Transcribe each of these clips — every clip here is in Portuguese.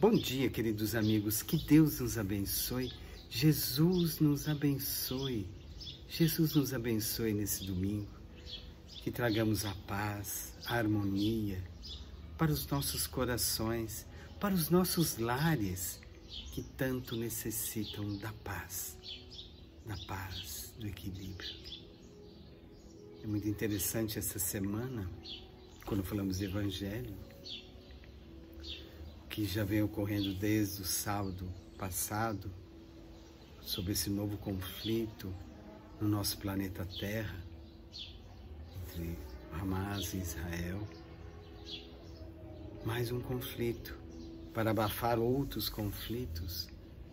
Bom dia, queridos amigos, que Deus nos abençoe, Jesus nos abençoe, Jesus nos abençoe nesse domingo, que tragamos a paz, a harmonia para os nossos corações, para os nossos lares, que tanto necessitam da paz, do equilíbrio. É muito interessante essa semana, quando falamos de Evangelho, que já vem ocorrendo desde o sábado passado, sobre esse novo conflito no nosso planeta Terra, entre Hamas e Israel. Mais um conflito, para abafar outros conflitos,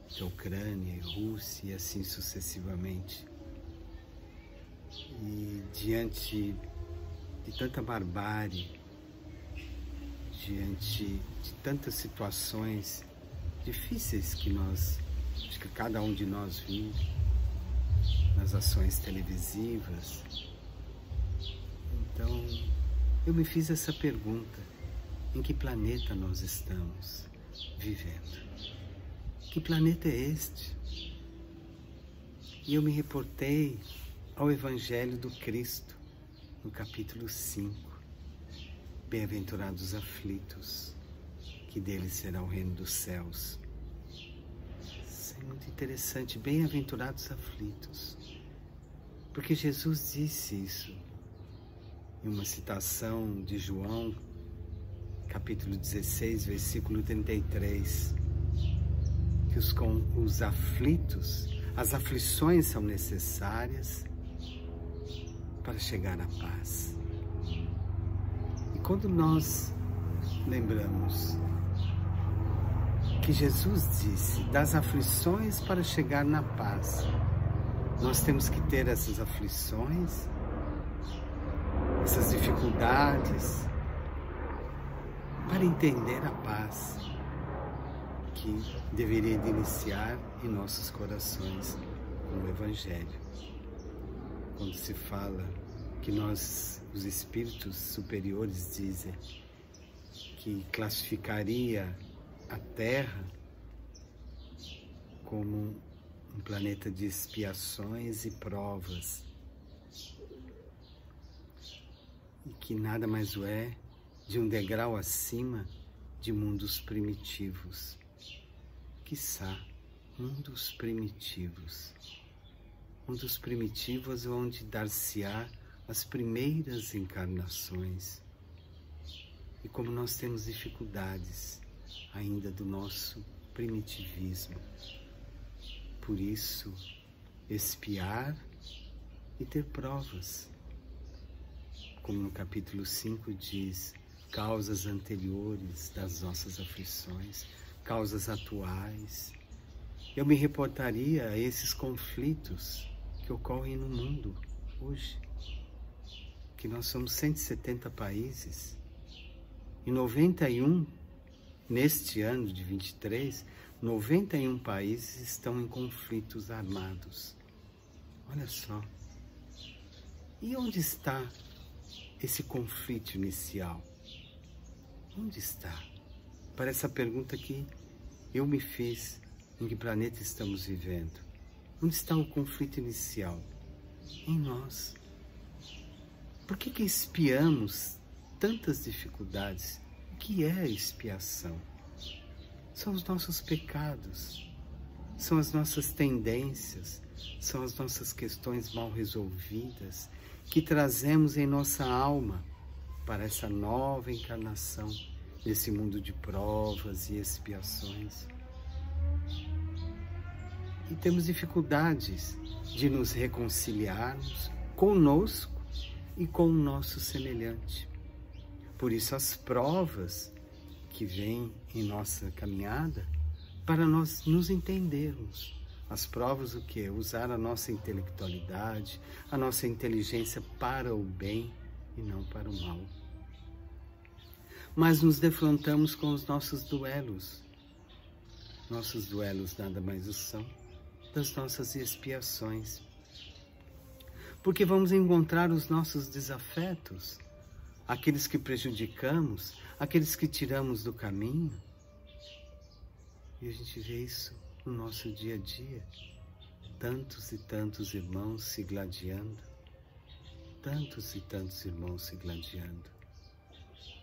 de Ucrânia e Rússia e assim sucessivamente. E diante de tanta barbárie, diante de tantas situações difíceis que acho que cada um de nós viu nas ações televisivas, então eu me fiz essa pergunta: em que planeta nós estamos vivendo? Que planeta é este? E eu me reportei ao Evangelho do Cristo, no capítulo 5. Bem-aventurados os aflitos, que deles será o reino dos céus. Isso é muito interessante, bem-aventurados os aflitos, porque Jesus disse isso em uma citação de João, capítulo 16, versículo 33, que os aflitos, as aflições são necessárias para chegar à paz. E quando nós lembramos que Jesus disse das aflições para chegar na paz, nós temos que ter essas aflições, essas dificuldades, para entender a paz que deveria de iniciar em nossos corações com o Evangelho. Quando se fala que nós, os espíritos superiores, dizem que classificaria a Terra como um planeta de expiações e provas, e que nada mais é de um degrau acima de mundos primitivos, quiçá mundos primitivos onde dar-se-á as primeiras encarnações. E como nós temos dificuldades ainda do nosso primitivismo, por isso expiar e ter provas, como no capítulo 5 diz, causas anteriores das nossas aflições, causas atuais. Eu me reportaria a esses conflitos que ocorrem no mundo hoje, que nós somos 170 países, e 91, neste ano de 23, 91 países estão em conflitos armados. Olha só. E onde está esse conflito inicial? Onde está? Para essa pergunta que eu me fiz, em que planeta estamos vivendo? Onde está o conflito inicial? Em nós. Por que expiamos tantas dificuldades? O que é a expiação? São os nossos pecados, são as nossas tendências, são as nossas questões mal resolvidas que trazemos em nossa alma para essa nova encarnação nesse mundo de provas e expiações. E temos dificuldades de nos reconciliarmos conosco e com o nosso semelhante. Por isso as provas que vêm em nossa caminhada, para nós nos entendermos. As provas o quê? Usar a nossa intelectualidade, a nossa inteligência para o bem e não para o mal. Mas nos defrontamos com os nossos duelos. Nossos duelos nada mais são das nossas expiações. Porque vamos encontrar os nossos desafetos, aqueles que prejudicamos, aqueles que tiramos do caminho, E a gente vê isso no nosso dia a dia. Tantos e tantos irmãos se gladiando. Tantos e tantos irmãos se gladiando.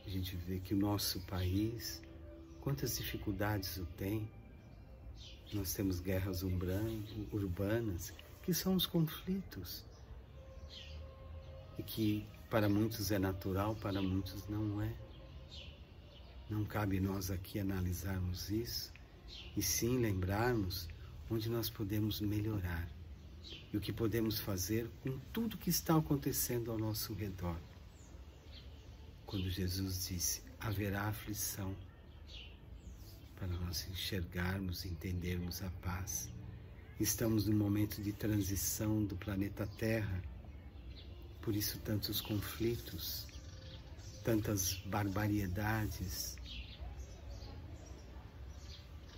A gente vê que o nosso país, quantas dificuldades o tem. Nós temos guerras urbanas, que são os conflitos. E que para muitos é natural, para muitos não é. Não cabe nós aqui analisarmos isso, e sim lembrarmos onde nós podemos melhorar. E o que podemos fazer com tudo que está acontecendo ao nosso redor. Quando Jesus disse, haverá aflição, para nós enxergarmos e entendermos a paz. Estamos num momento de transição do planeta Terra, por isso tantos conflitos, tantas barbaridades,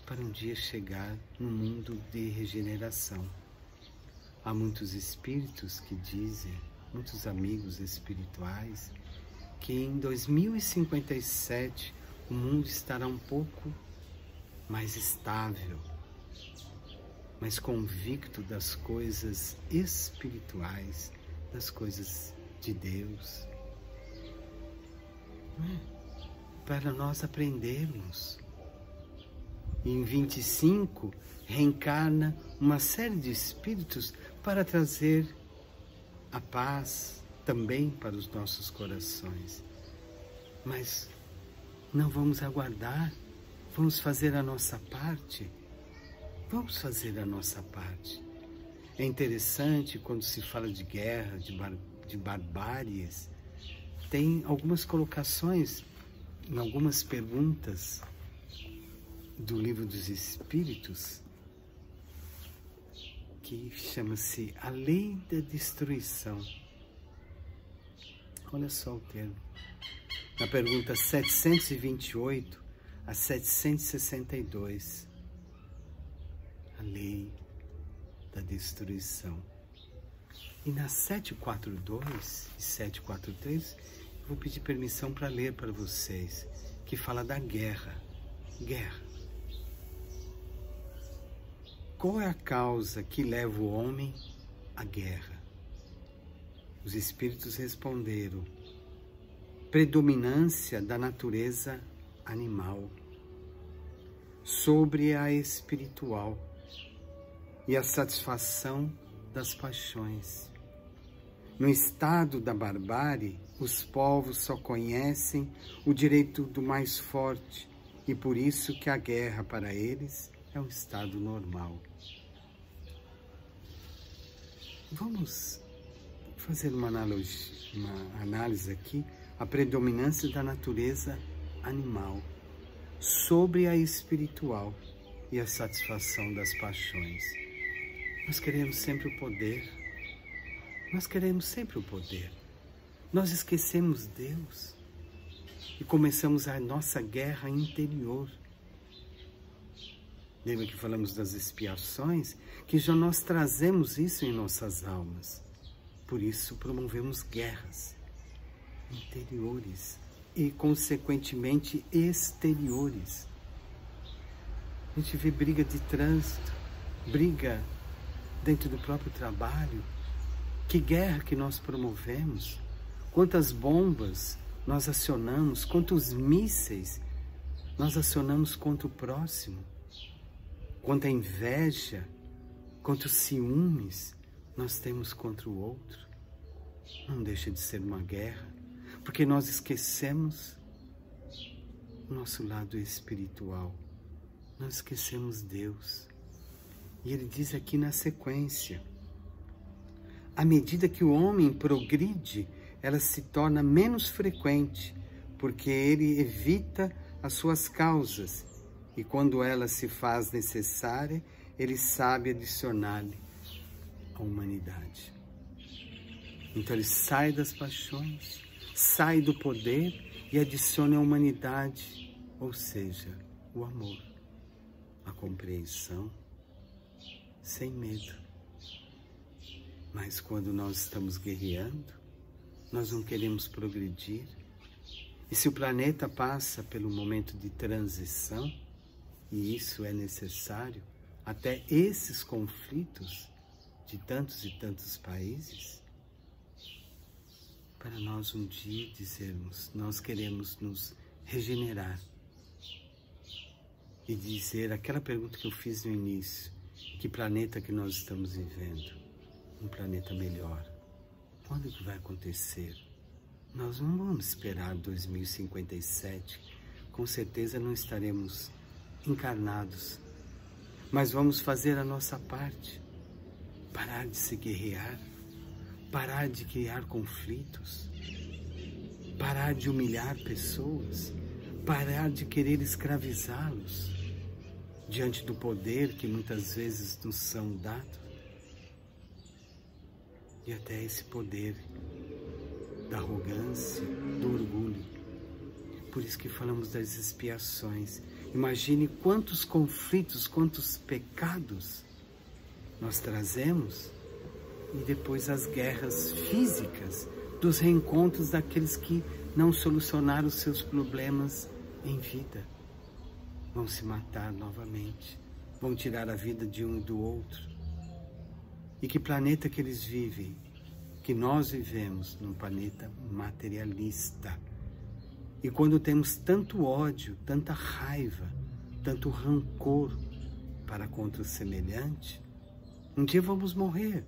para um dia chegar num mundo de regeneração. Há muitos espíritos que dizem, muitos amigos espirituais, que em 2057 o mundo estará um pouco mais estável, mais convicto das coisas espirituais, das coisas de Deus. Para nós aprendermos. E em 25 reencarna uma série de espíritos para trazer a paz também para os nossos corações. Mas não vamos aguardar, vamos fazer a nossa parte. Vamos fazer a nossa parte. É interessante quando se fala de guerra, de barbáries, tem algumas colocações em algumas perguntas do Livro dos Espíritos, que chama-se A Lei da Destruição. Olha só o termo. Na pergunta 728 a 762. A Lei da Destruição. E na 742 e 743, eu vou pedir permissão para ler para vocês, que fala da guerra. Guerra. Qual é a causa que leva o homem à guerra? Os espíritos responderam: predominância da natureza animal sobre a espiritual e a satisfação das paixões. No estado da barbárie, os povos só conhecem o direito do mais forte e por isso que a guerra para eles é um estado normal. Vamos fazer uma análise aqui, a predominância da natureza animal sobre a espiritual e a satisfação das paixões. Nós queremos sempre o poder, nós queremos sempre o poder. Nós esquecemos Deus e começamos a nossa guerra interior. Lembra que falamos das expiações? Que já nós trazemos isso em nossas almas. Por isso promovemos guerras interiores e, consequentemente, exteriores. A gente vê briga de trânsito, briga dentro do próprio trabalho. Que guerra que nós promovemos? Quantas bombas nós acionamos, quantos mísseis nós acionamos contra o próximo? Quanta inveja, quantos ciúmes nós temos contra o outro. Não deixa de ser uma guerra, porque nós esquecemos o nosso lado espiritual. Nós esquecemos Deus. E ele diz aqui na sequência: à medida que o homem progride, ela se torna menos frequente, porque ele evita as suas causas, e quando ela se faz necessária, ele sabe adicionar-lhe a humanidade. Então ele sai das paixões, sai do poder e adiciona a humanidade, ou seja, o amor, a compreensão, sem medo. Mas quando nós estamos guerreando, nós não queremos progredir. E se o planeta passa pelo momento de transição, E isso é necessário, até esses conflitos de tantos e tantos países, para nós um dia dizermos, nós queremos nos regenerar e dizer aquela pergunta que eu fiz no início, que planeta que nós estamos vivendo? Um planeta melhor. Quando que vai acontecer? Nós não vamos esperar 2057, com certeza não estaremos encarnados, mas vamos fazer a nossa parte, parar de se guerrear, parar de criar conflitos, parar de humilhar pessoas, parar de querer escravizá-los diante do poder que muitas vezes nos são dados, e até esse poder da arrogância, do orgulho. Por isso que falamos das expiações. Imagine quantos conflitos, quantos pecados nós trazemos, e depois as guerras físicas, dos reencontros daqueles que não solucionaram os seus problemas em vida. Vão se matar novamente, vão tirar a vida de um e do outro. E que planeta que eles vivem? Que nós vivemos num planeta materialista. E quando temos tanto ódio, tanta raiva, tanto rancor para contra o semelhante, um dia vamos morrer.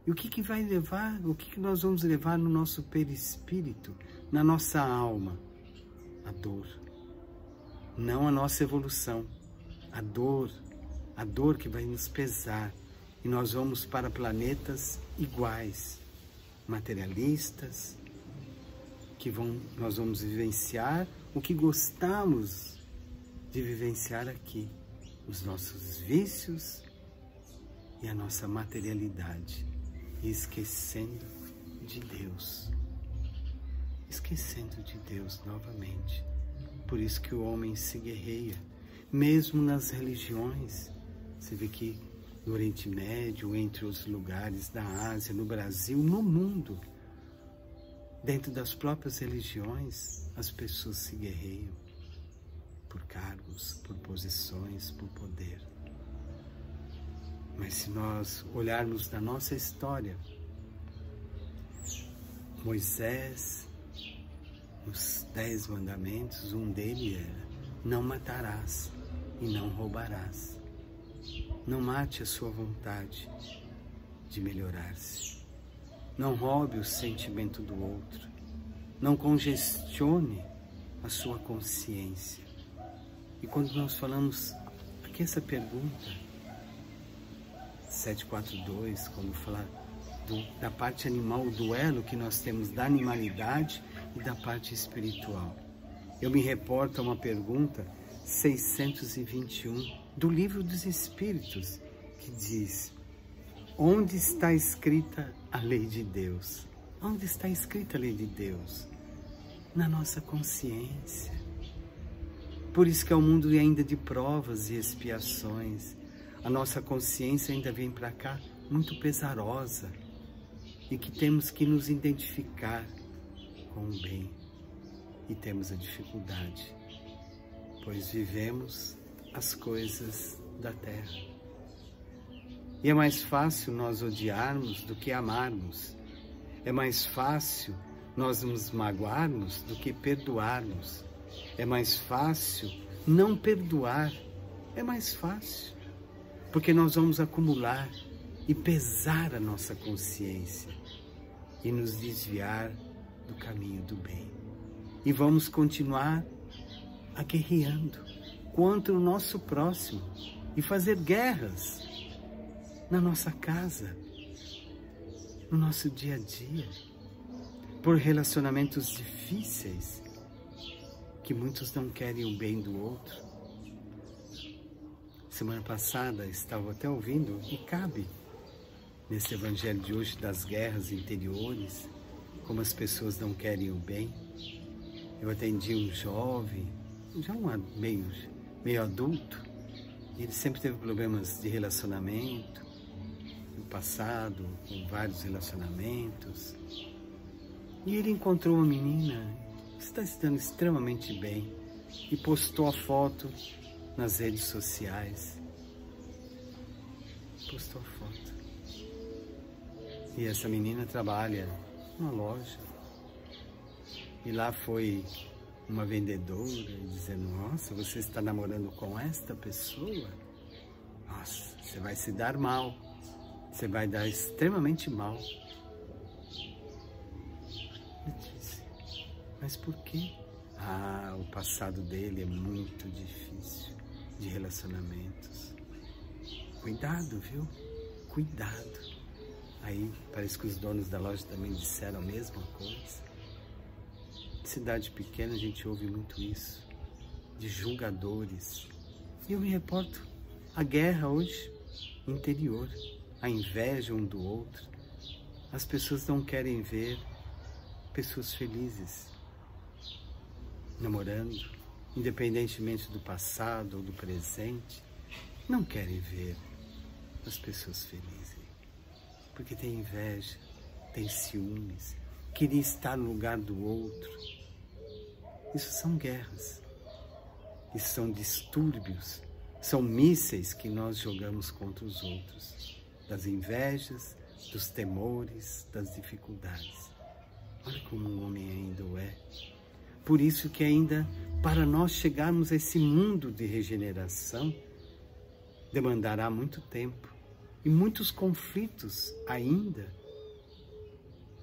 E o que vai levar, o que nós vamos levar no nosso perispírito, na nossa alma? A dor. Não a nossa evolução. A dor que vai nos pesar. E nós vamos para planetas iguais, materialistas, nós vamos vivenciar o que gostamos de vivenciar aqui, os nossos vícios e a nossa materialidade, e esquecendo de Deus, esquecendo de Deus novamente. Por isso que o homem se guerreia, mesmo nas religiões. Você vê que no Oriente Médio, entre os lugares da Ásia, no Brasil, no mundo, dentro das próprias religiões, as pessoas se guerreiam por cargos, por posições, por poder. Mas se nós olharmos na nossa história, Moisés, os 10 mandamentos, um deles era: não matarás e não roubarás. Não mate a sua vontade de melhorar-se. Não roube o sentimento do outro. Não congestione a sua consciência. E quando nós falamos aqui essa pergunta, 742, quando fala da parte animal, o duelo que nós temos da animalidade e da parte espiritual. Eu me reporto a uma pergunta 621 do Livro dos Espíritos, que diz: onde está escrita a lei de Deus? Onde está escrita a lei de Deus? Na nossa consciência. Por isso que é um mundo ainda de provas e expiações. A nossa consciência ainda vem para cá muito pesarosa, e que temos que nos identificar com o bem. E temos a dificuldade, pois vivemos as coisas da terra. E é mais fácil nós odiarmos do que amarmos. É mais fácil nós nos magoarmos do que perdoarmos. É mais fácil não perdoar. É mais fácil. Porque nós vamos acumular e pesar a nossa consciência e nos desviar do caminho do bem. E vamos continuar aguerreando contra o nosso próximo e fazer guerras na nossa casa, no nosso dia a dia, por relacionamentos difíceis, que muitos não querem o bem do outro. Semana passada estava até ouvindo, e cabe nesse evangelho de hoje, das guerras interiores, como as pessoas não querem o bem. Eu atendi um jovem, já meio adulto, e ele sempre teve problemas de relacionamento, no passado, com vários relacionamentos. E ele encontrou uma menina que está se dando extremamente bem, e postou a foto nas redes sociais, postou foto. E essa menina trabalha numa loja. E lá foi uma vendedora dizendo: nossa, você está namorando com esta pessoa? Nossa, você vai se dar mal. Você vai dar extremamente mal. Eu disse: mas por quê? Ah, o passado dele é muito difícil de relacionamentos. Cuidado, viu? Cuidado. Aí parece que os donos da loja também disseram a mesma coisa. Em cidade pequena a gente ouve muito isso, de julgadores. E eu me reporto à guerra hoje, interior, a inveja um do outro. As pessoas não querem ver pessoas felizes, namorando, independentemente do passado ou do presente, não querem ver as pessoas felizes, porque tem inveja, tem ciúmes, queria estar no lugar do outro. Isso são guerras, isso são distúrbios, são mísseis que nós jogamos contra os outros, das invejas, dos temores, das dificuldades. Olha como um homem ainda o é. Por isso que ainda, para nós chegarmos a esse mundo de regeneração, demandará muito tempo. E muitos conflitos ainda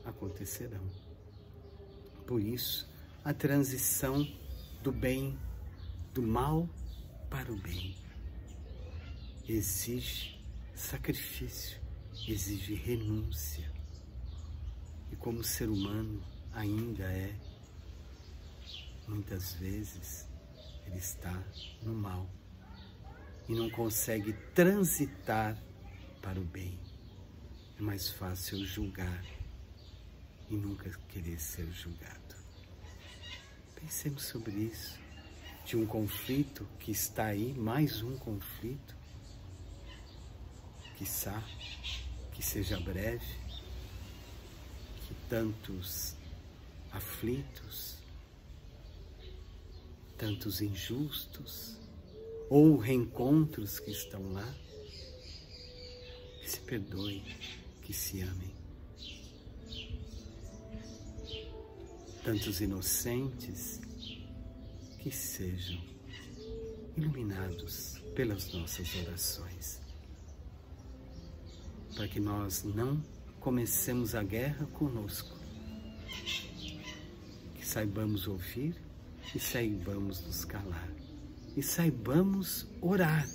acontecerão. Por isso, a transição do bem, do mal para o bem, exige sacrifício, exige renúncia. E como o ser humano ainda é, muitas vezes ele está no mal e não consegue transitar para o bem. É mais fácil julgar e nunca querer ser julgado. Pensemos sobre isso, de um conflito que está aí, mais um conflito, quiçá que seja breve, que tantos aflitos, tantos injustos, ou reencontros que estão lá, que se perdoem, que se amem. Tantos inocentes que sejam iluminados pelas nossas orações, para que nós não comecemos a guerra conosco, que saibamos ouvir e saibamos nos calar, e saibamos orar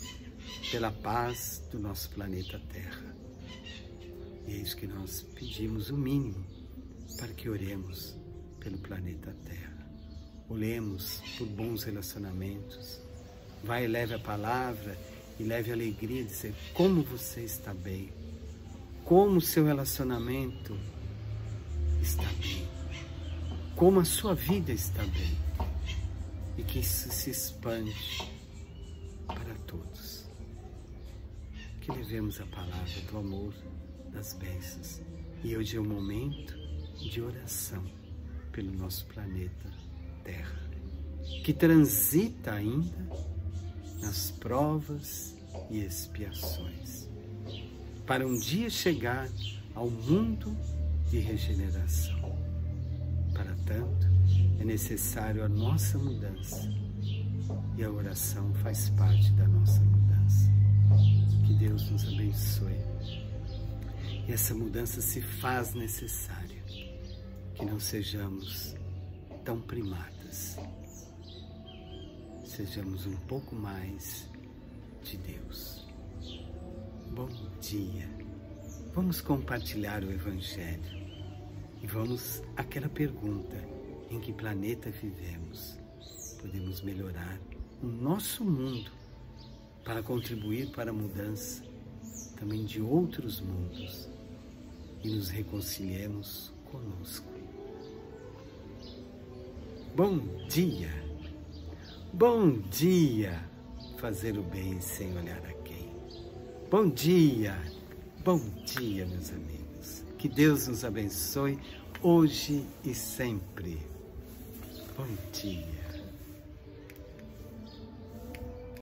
pela paz do nosso planeta Terra. E é isso que nós pedimos, o mínimo, para que oremos pelo planeta Terra. Oremos por bons relacionamentos. Vai e leve a palavra e leve a alegria de dizer como você está bem, como o seu relacionamento está bem, como a sua vida está bem, e que isso se expande para todos. Que levemos a palavra do amor, das bênçãos. E hoje é o momento de oração pelo nosso planeta Terra, que transita ainda nas provas e expiações, para um dia chegar ao mundo de regeneração. Para tanto, é necessário a nossa mudança, e a oração faz parte da nossa mudança. Que Deus nos abençoe. E essa mudança se faz necessária, que não sejamos tão primatas, sejamos um pouco mais de Deus. Bom dia! Vamos compartilhar o Evangelho e vamos àquela pergunta: em que planeta vivemos? Podemos melhorar o nosso mundo para contribuir para a mudança também de outros mundos e nos reconciliemos conosco. Bom dia! Bom dia! Fazer o bem sem olhar a quem. Bom dia! Bom dia, meus amigos. Que Deus nos abençoe hoje e sempre. Bom dia!